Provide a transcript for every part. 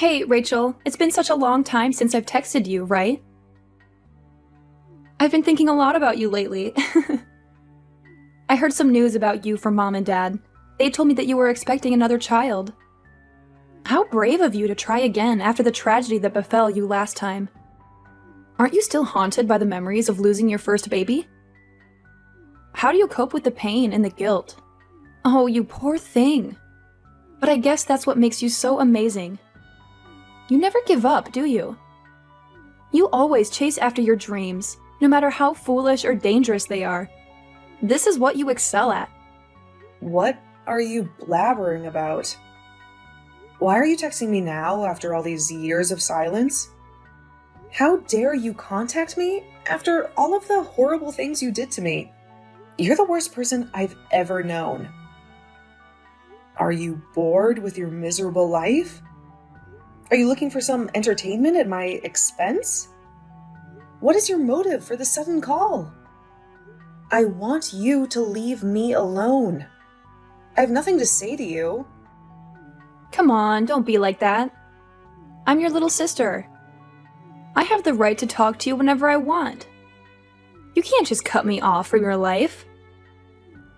Hey, Rachel, it's been such a long time since I've texted you, right? I've been thinking a lot about you lately. I heard some news about you from Mom and Dad. They told me that you were expecting another child. How brave of you to try again after the tragedy that befell you last time. Aren't you still haunted by the memories of losing your first baby? How do you cope with the pain and the guilt? Oh, you poor thing. But I guess that's what makes you so amazing. You never give up, do you? You always chase after your dreams, no matter how foolish or dangerous they are. This is what you excel at. What are you blabbering about? Why are you texting me now after all these years of silence? How dare you contact me after all of the horrible things you did to me? You're the worst person I've ever known. Are you bored with your miserable life? Are you looking for some entertainment at my expense? What is your motive for the sudden call? I want you to leave me alone. I have nothing to say to you. Come on, don't be like that. I'm your little sister. I have the right to talk to you whenever I want. You can't just cut me off from your life.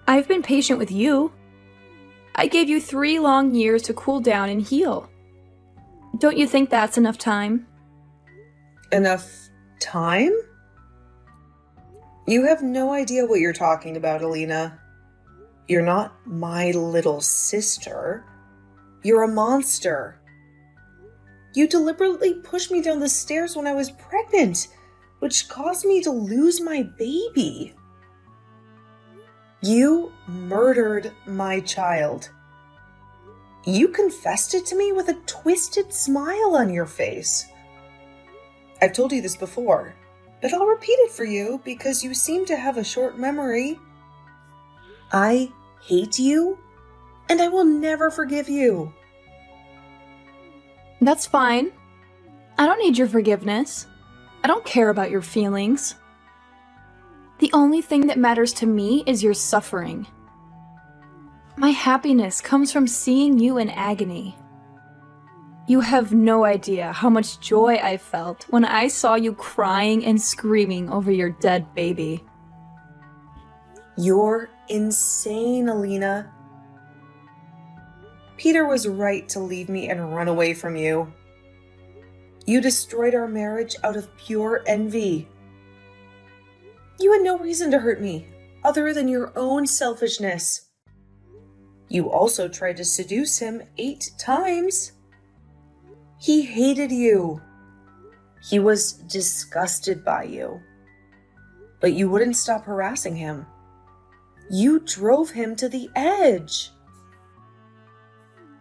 I've been patient with you. I gave you 3 long years to cool down and heal. Don't you think that's enough time? Enough time? You have no idea what you're talking about, Alina. You're not my little sister. You're a monster. You deliberately pushed me down the stairs when I was pregnant, which caused me to lose my baby. You murdered my child. You confessed it to me with a twisted smile on your face. I've told you this before, but I'll repeat it for you because you seem to have a short memory. I hate you, and I will never forgive you. That's fine. I don't need your forgiveness. I don't care about your feelings. The only thing that matters to me is your suffering. My happiness comes from seeing you in agony. You have no idea how much joy I felt when I saw you crying and screaming over your dead baby. You're insane, Alina. Peter was right to leave me and run away from you. You destroyed our marriage out of pure envy. You had no reason to hurt me, other than your own selfishness. You also tried to seduce him 8 times. He hated you. He was disgusted by you. But you wouldn't stop harassing him. You drove him to the edge.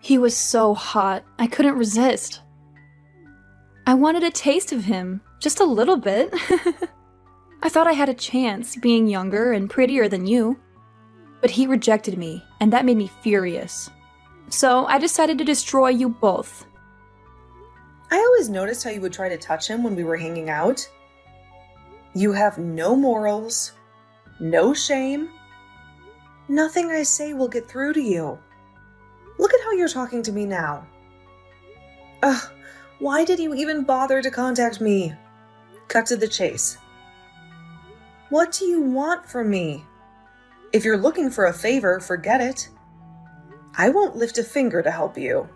He was so hot, I couldn't resist. I wanted a taste of him, just a little bit. I thought I had a chance, being younger and prettier than you. But he rejected me, and that made me furious. So I decided to destroy you both. I always noticed how you would try to touch him when we were hanging out. You have no morals, no shame. Nothing I say will get through to you. Look at how you're talking to me now. Ugh, why did you even bother to contact me? Cut to the chase. What do you want from me? If you're looking for a favor, forget it. I won't lift a finger to help you.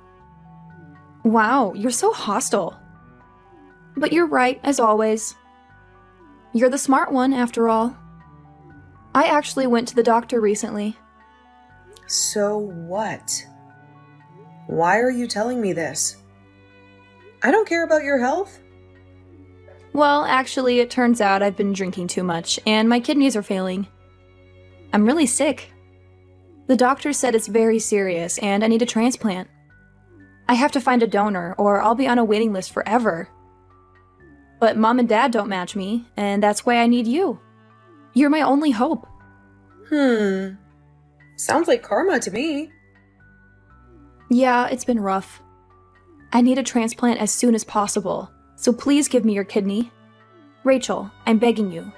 Wow, you're so hostile. But you're right, as always. You're the smart one, after all. I actually went to the doctor recently. So what? Why are you telling me this? I don't care about your health. Well, actually, it turns out I've been drinking too much, and my kidneys are failing. I'm really sick. The doctor said it's very serious, and I need a transplant. I have to find a donor, or I'll be on a waiting list forever. But Mom and Dad don't match me, and that's why I need you. You're my only hope. Sounds like karma to me. Yeah, it's been rough. I need a transplant as soon as possible, so please give me your kidney. Rachel, I'm begging you.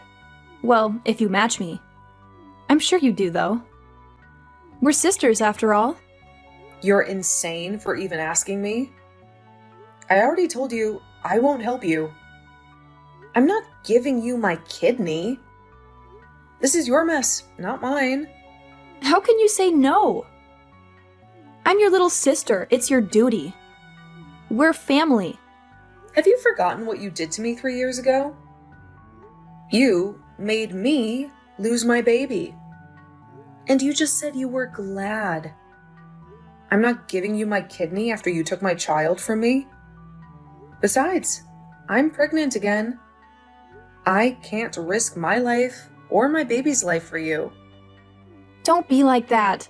Well, if you match me. I'm sure you do, though. We're sisters, after all. You're insane for even asking me. I already told you I won't help you. I'm not giving you my kidney. This is your mess, not mine. How can you say no? I'm your little sister. It's your duty. We're family. Have you forgotten what you did to me 3 years ago? You made me lose my baby. And you just said you were glad. I'm not giving you my kidney after you took my child from me. Besides, I'm pregnant again. I can't risk my life or my baby's life for you. Don't be like that.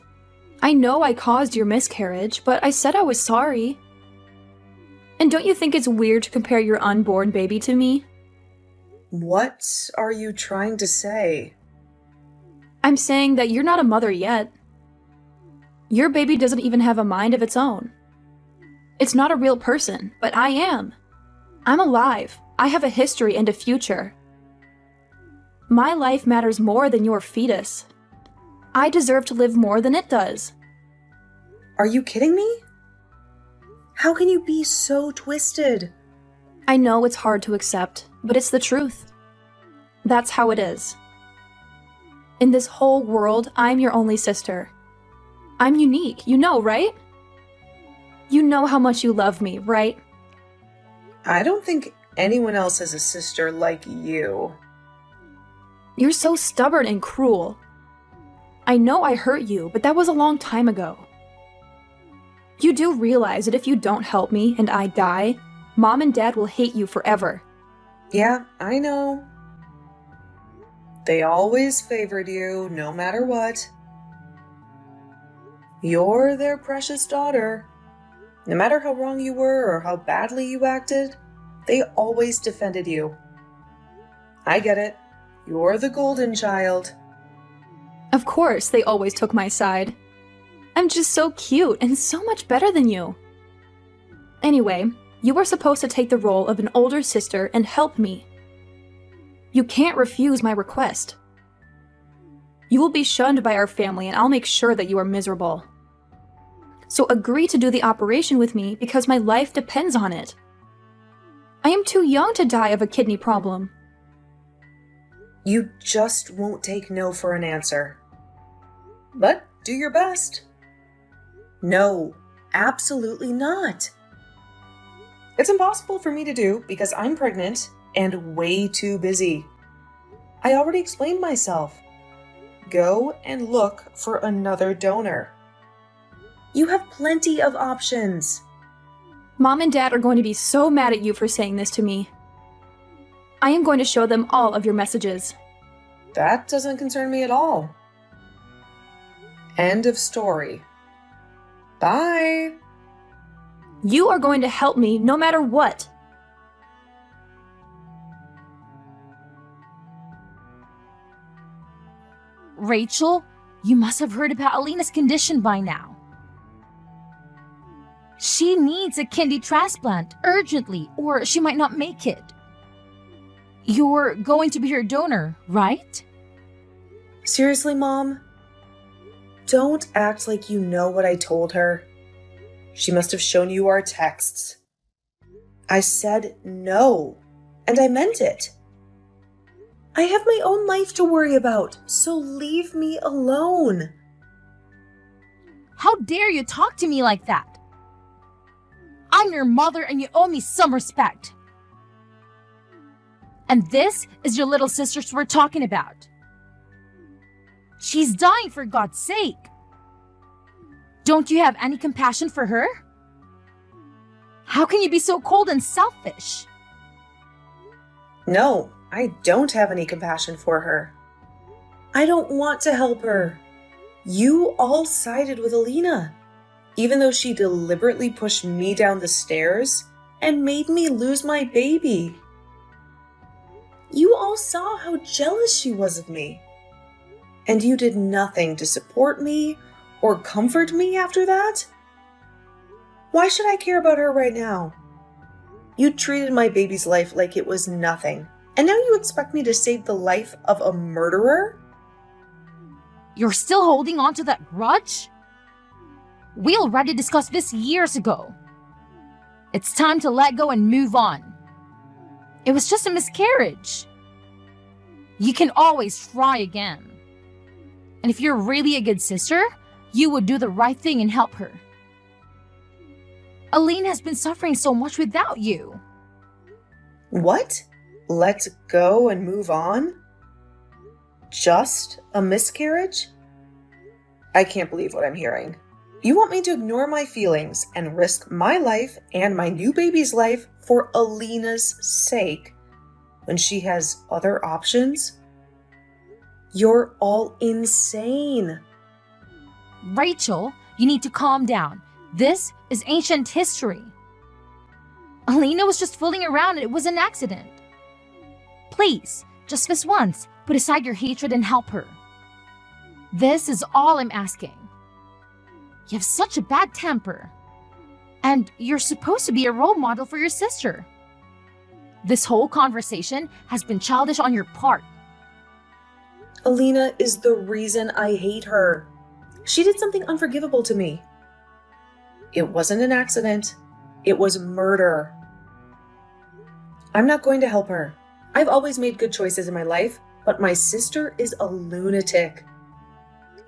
I know I caused your miscarriage, but I said I was sorry. And don't you think it's weird to compare your unborn baby to me? What are you trying to say? I'm saying that you're not a mother yet. Your baby doesn't even have a mind of its own. It's not a real person, but I am. I'm alive. I have a history and a future. My life matters more than your fetus. I deserve to live more than it does. Are you kidding me? How can you be so twisted? I know it's hard to accept, but it's the truth. That's how it is. In this whole world, I'm your only sister. I'm unique, you know, right? You know how much you love me, right? I don't think anyone else has a sister like you. You're so stubborn and cruel. I know I hurt you, but that was a long time ago. You do realize that if you don't help me and I die, Mom and Dad will hate you forever. Yeah, I know. They always favored you, no matter what. You're their precious daughter. No matter how wrong you were or how badly you acted, they always defended you. I get it. You're the golden child. Of course, they always took my side. I'm just so cute and so much better than you. Anyway, you were supposed to take the role of an older sister and help me. You can't refuse my request. You will be shunned by our family and I'll make sure that you are miserable. So agree to do the operation with me because my life depends on it. I am too young to die of a kidney problem. You just won't take no for an answer. But do your best. No, absolutely not. It's impossible for me to do because I'm pregnant and way too busy. I already explained myself. Go and look for another donor. You have plenty of options. Mom and Dad are going to be so mad at you for saying this to me. I am going to show them all of your messages. That doesn't concern me at all. End of story. Bye. You are going to help me no matter what. Rachel, you must have heard about Alina's condition by now. She needs a kidney transplant urgently, or she might not make it. You're going to be her donor, right? Seriously, Mom? Don't act like you know what I told her. She must have shown you our texts. I said no, and I meant it. I have my own life to worry about, so leave me alone. How dare you talk to me like that? I'm your mother and you owe me some respect. And this is your little sister we're talking about. She's dying, for God's sake. Don't you have any compassion for her? How can you be so cold and selfish? No, I don't have any compassion for her. I don't want to help her. You all sided with Alina, even though she deliberately pushed me down the stairs and made me lose my baby. You all saw how jealous she was of me. And you did nothing to support me or comfort me after that? Why should I care about her right now? You treated my baby's life like it was nothing, and now you expect me to save the life of a murderer? You're still holding on to that grudge? We already discussed this years ago. It's time to let go and move on. It was just a miscarriage. You can always try again. And if you're really a good sister, you would do the right thing and help her. Aline has been suffering so much without you. What? Let's go and move on? Just a miscarriage? I can't believe what I'm hearing. You want me to ignore my feelings and risk my life and my new baby's life for Alina's sake when she has other options? You're all insane. Rachel, you need to calm down. This is ancient history. Alina was just fooling around and it was an accident. Please, just this once, put aside your hatred and help her. This is all I'm asking. You have such a bad temper. And you're supposed to be a role model for your sister. This whole conversation has been childish on your part. Alina is the reason I hate her. She did something unforgivable to me. It wasn't an accident. It was murder. I'm not going to help her. I've always made good choices in my life, but my sister is a lunatic.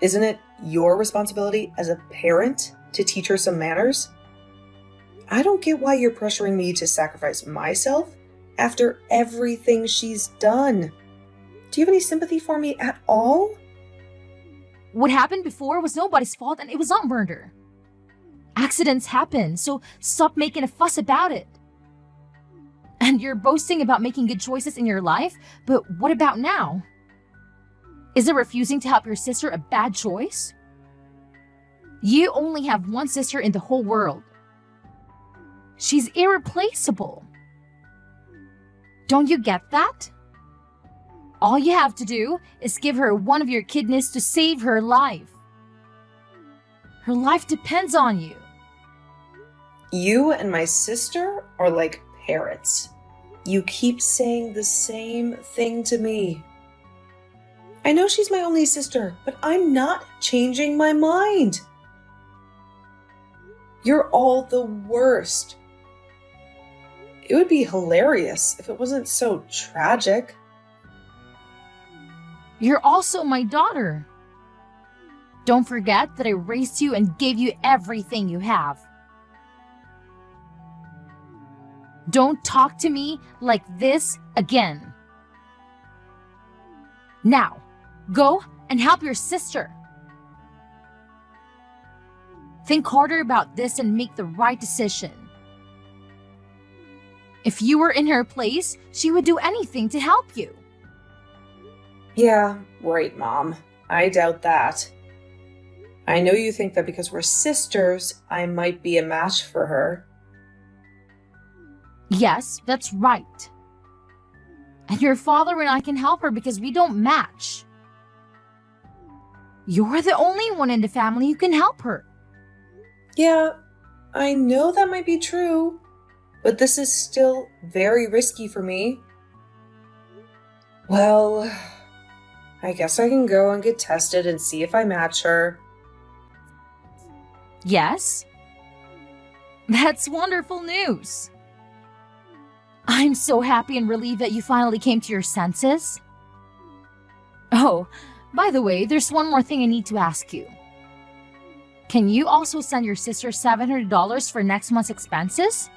Isn't it your responsibility as a parent to teach her some manners? I don't get why you're pressuring me to sacrifice myself after everything she's done. Do you have any sympathy for me at all? What happened before was nobody's fault and it was not murder. Accidents happen, so stop making a fuss about it. And you're boasting about making good choices in your life, but what about now? Is it refusing to help your sister a bad choice? You only have one sister in the whole world. She's irreplaceable. Don't you get that? All you have to do is give her one of your kidneys to save her life. Her life depends on you. You and my sister are like parrots. You keep saying the same thing to me. I know she's my only sister, but I'm not changing my mind. You're all the worst. It would be hilarious if it wasn't so tragic. You're also my daughter. Don't forget that I raised you and gave you everything you have. Don't talk to me like this again. Now, go and help your sister. Think harder about this and make the right decision. If you were in her place, she would do anything to help you. Yeah, right, Mom. I doubt that. I know you think that because we're sisters, I might be a match for her. Yes, that's right. And your father and I can help her because we don't match. You're the only one in the family who can help her. Yeah, I know that might be true, but this is still very risky for me. Well, I guess I can go and get tested and see if I match her. Yes? That's wonderful news. I'm so happy and relieved that you finally came to your senses. Oh, by the way, there's one more thing I need to ask you. Can you also send your sister $700 for next month's expenses?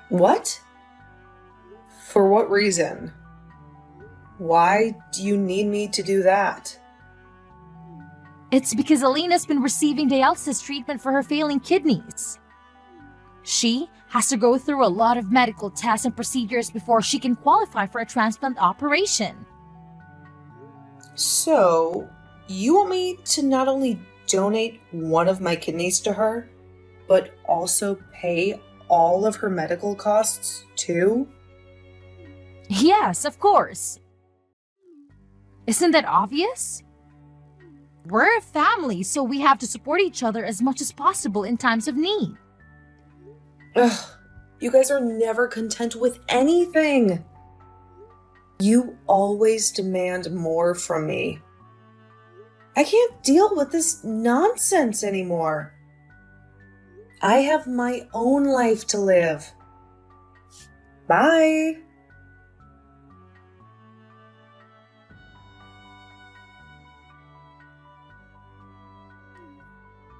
What? For what reason? Why do you need me to do that? It's because Alina's been receiving dialysis treatment for her failing kidneys. She has to go through a lot of medical tests and procedures before she can qualify for a transplant operation. So, you want me to not only donate one of my kidneys to her, but also pay all of her medical costs too? Yes, of course. Isn't that obvious? We're a family, so we have to support each other as much as possible in times of need. Ugh, you guys are never content with anything. You always demand more from me. I can't deal with this nonsense anymore. I have my own life to live. Bye.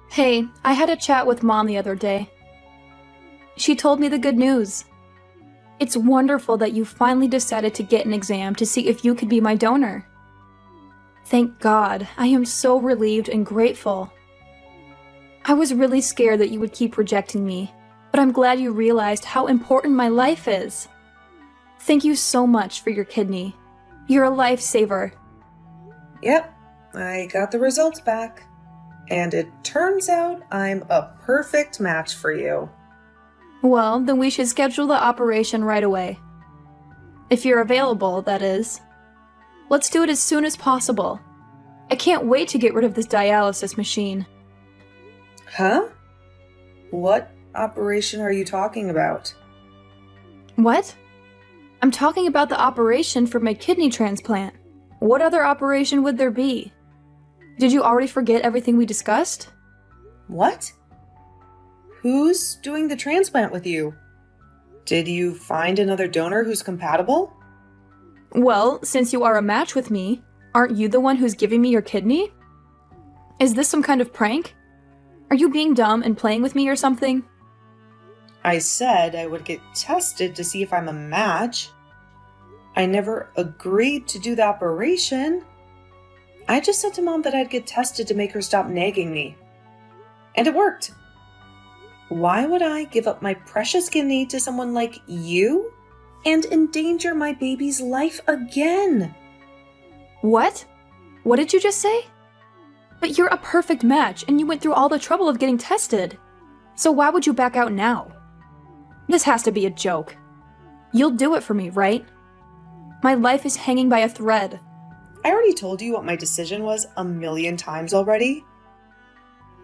Hey, I had a chat with Mom the other day. She told me the good news. It's wonderful that you finally decided to get an exam to see if you could be my donor. Thank God, I am so relieved and grateful. I was really scared that you would keep rejecting me, but I'm glad you realized how important my life is. Thank you so much for your kidney. You're a lifesaver. Yep, I got the results back. And it turns out I'm a perfect match for you. Well, then we should schedule the operation right away. If you're available, that is. Let's do it as soon as possible. I can't wait to get rid of this dialysis machine. Huh? What operation are you talking about? What? I'm talking about the operation for my kidney transplant. What other operation would there be? Did you already forget everything we discussed? What? Who's doing the transplant with you? Did you find another donor who's compatible? Well, since you are a match with me, aren't you the one who's giving me your kidney? Is this some kind of prank? Are you being dumb and playing with me or something? I said I would get tested to see if I'm a match. I never agreed to do the operation. I just said to Mom that I'd get tested to make her stop nagging me. And it worked. Why would I give up my precious kidney to someone like you and endanger my baby's life again? What? What did you just say? But you're a perfect match and you went through all the trouble of getting tested. So why would you back out now? This has to be a joke. You'll do it for me, right? My life is hanging by a thread. I already told you what my decision was 1,000,000 times already.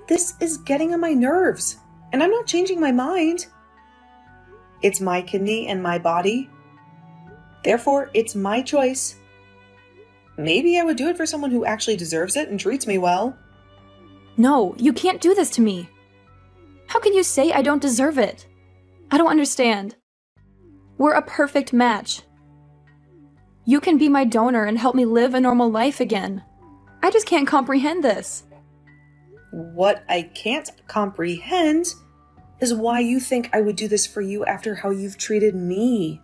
This is getting on my nerves, and I'm not changing my mind. It's my kidney and my body. Therefore, it's my choice. Maybe I would do it for someone who actually deserves it and treats me well. No, you can't do this to me. How can you say I don't deserve it? I don't understand. We're a perfect match. You can be my donor and help me live a normal life again. I just can't comprehend this. What I can't comprehend is why you think I would do this for you after how you've treated me.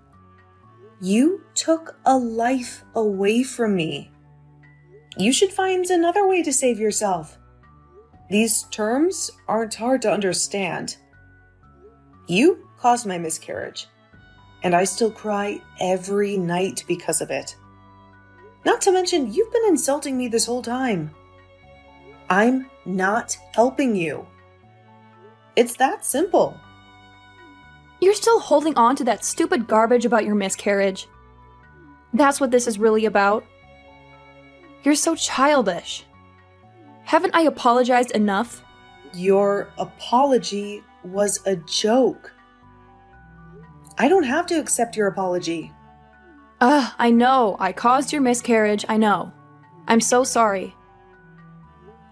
You took a life away from me. You should find another way to save yourself. These terms aren't hard to understand. You caused my miscarriage, and I still cry every night because of it. Not to mention, you've been insulting me this whole time. I'm not helping you. It's that simple. You're still holding on to that stupid garbage about your miscarriage. That's what this is really about. You're so childish. Haven't I apologized enough? Your apology was a joke. I don't have to accept your apology. I know. I caused your miscarriage. I know. I'm so sorry.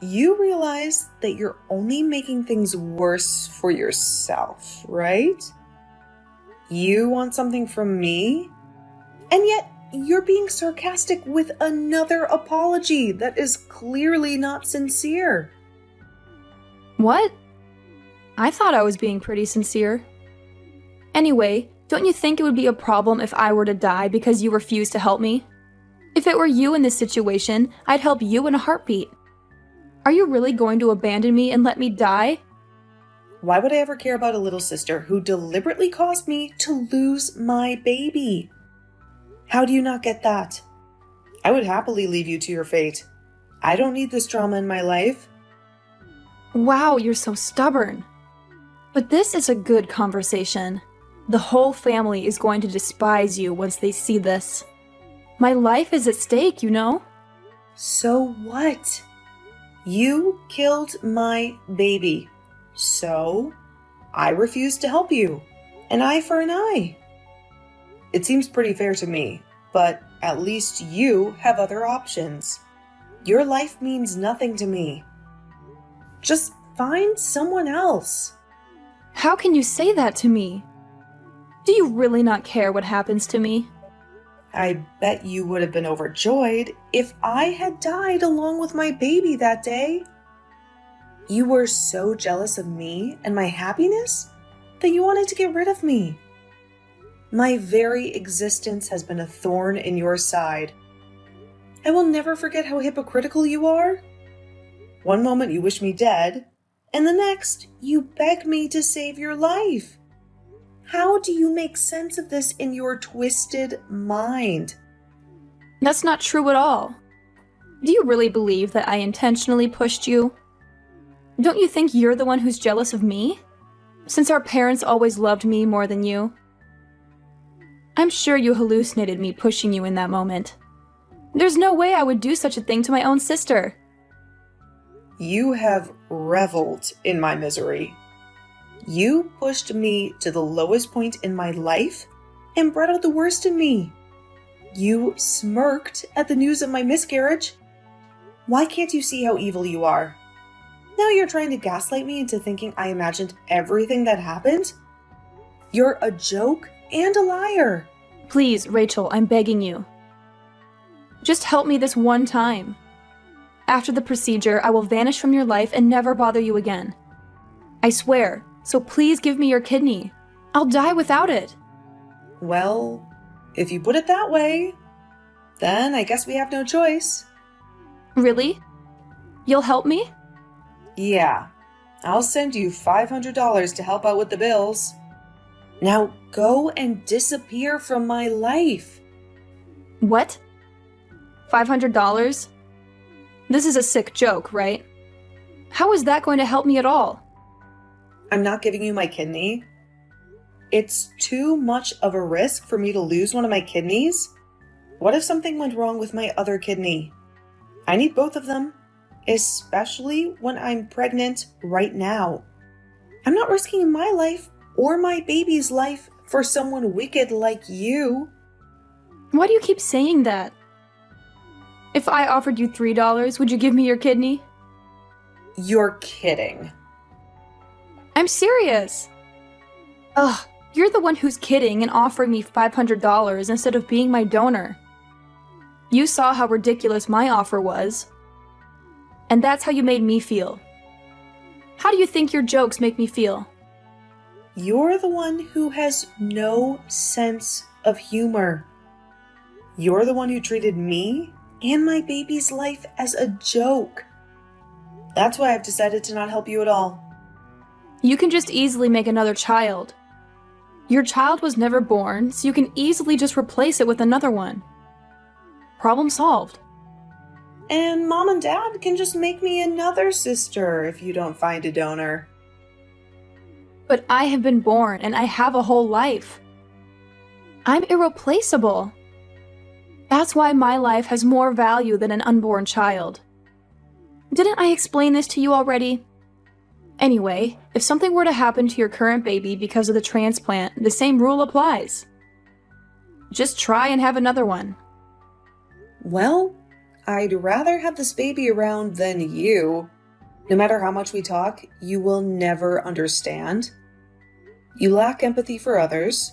You realize that you're only making things worse for yourself, right? You want something from me, and yet you're being sarcastic with another apology that is clearly not sincere. What? I thought I was being pretty sincere. Anyway, don't you think it would be a problem if I were to die because you refused to help me? If it were you in this situation, I'd help you in a heartbeat. Are you really going to abandon me and let me die? Why would I ever care about a little sister who deliberately caused me to lose my baby? How do you not get that? I would happily leave you to your fate. I don't need this drama in my life. Wow, you're so stubborn. But this is a good conversation. The whole family is going to despise you once they see this. My life is at stake, you know? So what? You killed my baby. So I refused to help you. An eye for an eye. It seems pretty fair to me, but at least you have other options. Your life means nothing to me. Just find someone else. How can you say that to me? Do you really not care what happens to me? I bet you would have been overjoyed if I had died along with my baby that day. You were so jealous of me and my happiness that you wanted to get rid of me. My very existence has been a thorn in your side. I will never forget how hypocritical you are. One moment you wish me dead, and the next you beg me to save your life. How do you make sense of this in your twisted mind? That's not true at all. Do you really believe that I intentionally pushed you? Don't you think you're the one who's jealous of me? Since our parents always loved me more than you. I'm sure you hallucinated me pushing you in that moment. There's no way I would do such a thing to my own sister. You have reveled in my misery. You pushed me to the lowest point in my life and brought out the worst in me. You smirked at the news of my miscarriage. Why can't you see how evil you are? Now you're trying to gaslight me into thinking I imagined everything that happened? You're a joke and a liar. Please, Rachel, I'm begging you. Just help me this one time. After the procedure, I will vanish from your life and never bother you again. I swear, so please give me your kidney. I'll die without it. Well, if you put it that way, then I guess we have no choice. Really? You'll help me? Yeah, I'll send you $500 to help out with the bills. Now go and disappear from my life. What? $500? This is a sick joke, right? How is that going to help me at all? I'm not giving you my kidney. It's too much of a risk for me to lose one of my kidneys. What if something went wrong with my other kidney? I need both of them, especially when I'm pregnant right now. I'm not risking my life or my baby's life for someone wicked like you. Why do you keep saying that? If I offered you $3, would you give me your kidney? You're kidding. I'm serious. Ugh, you're the one who's kidding and offering me $500 instead of being my donor. You saw how ridiculous my offer was. And that's how you made me feel. How do you think your jokes make me feel? You're the one who has no sense of humor. You're the one who treated me and my baby's life as a joke. That's why I've decided to not help you at all. You can just easily make another child. Your child was never born, so you can easily just replace it with another one. Problem solved. And Mom and Dad can just make me another sister if you don't find a donor. But I have been born and I have a whole life. I'm irreplaceable. That's why my life has more value than an unborn child. Didn't I explain this to you already? Anyway, if something were to happen to your current baby because of the transplant, the same rule applies. Just try and have another one. Well, I'd rather have this baby around than you. No matter how much we talk, you will never understand. You lack empathy for others.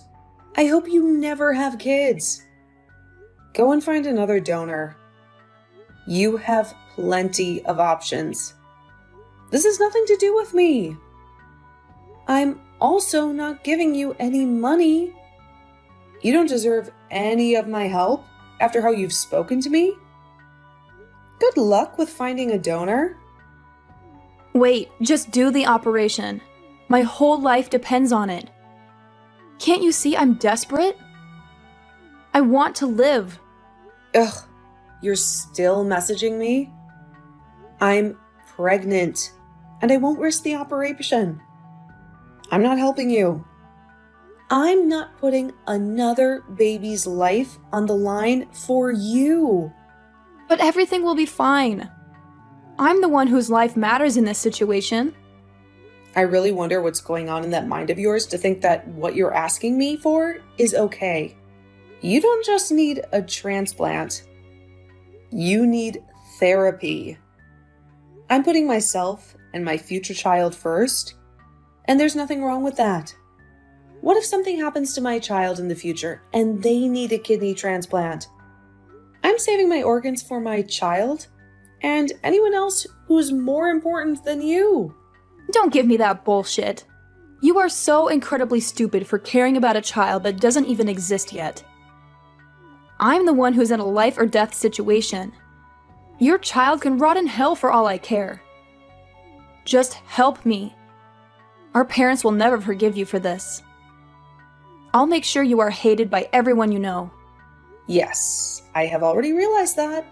I hope you never have kids. Go and find another donor. You have plenty of options. This has nothing to do with me. I'm also not giving you any money. You don't deserve any of my help after how you've spoken to me. Good luck with finding a donor. Wait, just do the operation. My whole life depends on it. Can't you see I'm desperate? I want to live. Ugh, you're still messaging me? I'm pregnant, and I won't risk the operation. I'm not helping you. I'm not putting another baby's life on the line for you. But everything will be fine. I'm the one whose life matters in this situation. I really wonder what's going on in that mind of yours to think that what you're asking me for is okay. You don't just need a transplant. You need therapy. I'm putting myself and my future child first, And there's nothing wrong with that. What if something happens to my child in the future and they need a kidney transplant? I'm saving my organs for my child and anyone else who's more important than you. Don't give me that bullshit. You are so incredibly stupid for caring about a child that doesn't even exist yet. I'm the one who's in a life or death situation. Your child can rot in hell for all I care. Just help me. Our parents will never forgive you for this. I'll make sure you are hated by everyone you know. Yes, I have already realized that.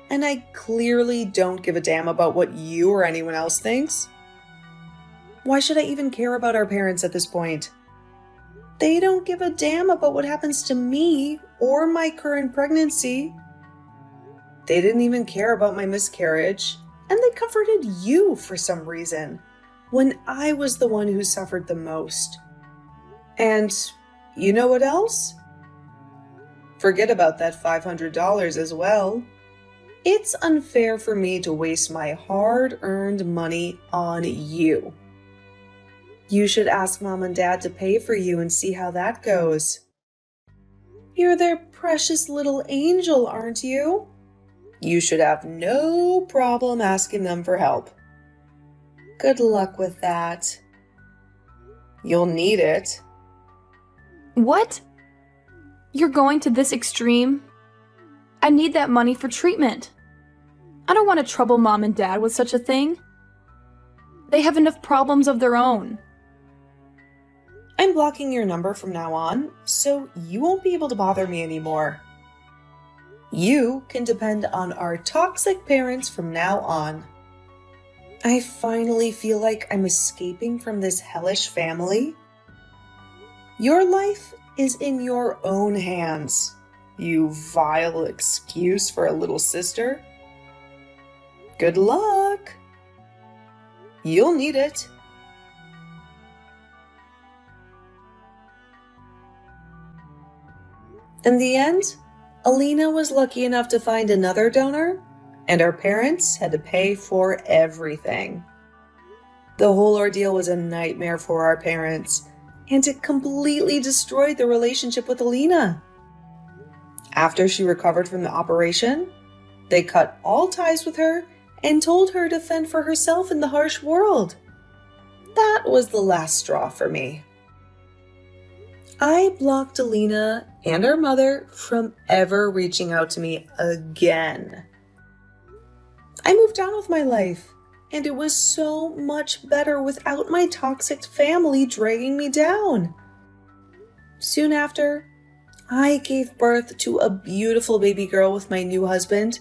And I clearly don't give a damn about what you or anyone else thinks. Why should I even care about our parents at this point? They don't give a damn about what happens to me or my current pregnancy. They didn't even care about my miscarriage, and they comforted you for some reason, when I was the one who suffered the most. And you know what else? Forget about that $500 as well. It's unfair for me to waste my hard-earned money on you. You should ask Mom and Dad to pay for you and see how that goes. You're their precious little angel, aren't you? You should have no problem asking them for help. Good luck with that. You'll need it. What? You're going to this extreme? I need that money for treatment. I don't want to trouble Mom and Dad with such a thing. They have enough problems of their own. I'm blocking your number from now on, so you won't be able to bother me anymore. You can depend on our toxic parents from now on. I finally feel like I'm escaping from this hellish family. Your life is in your own hands, you vile excuse for a little sister. Good luck. You'll need it. In the end, Alina was lucky enough to find another donor, and our parents had to pay for everything. The whole ordeal was a nightmare for our parents, and it completely destroyed the relationship with Alina. After she recovered from the operation, they cut all ties with her and told her to fend for herself in the harsh world. That was the last straw for me. I blocked Alina and her mother from ever reaching out to me again. I moved on with my life, and it was so much better without my toxic family dragging me down. Soon after, I gave birth to a beautiful baby girl with my new husband,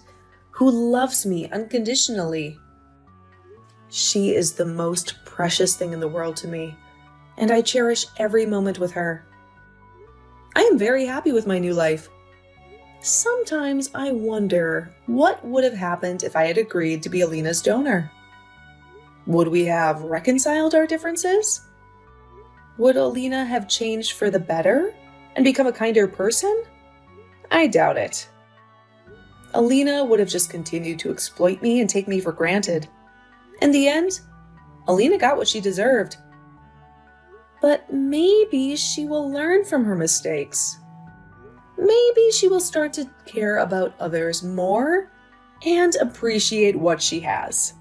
who loves me unconditionally. She is the most precious thing in the world to me, and I cherish every moment with her. I am very happy with my new life. Sometimes I wonder what would have happened if I had agreed to be Alina's donor. Would we have reconciled our differences? Would Alina have changed for the better and become a kinder person? I doubt it. Alina would have just continued to exploit me and take me for granted. In the end, Alina got what she deserved. But maybe she will learn from her mistakes. Maybe she will start to care about others more and appreciate what she has.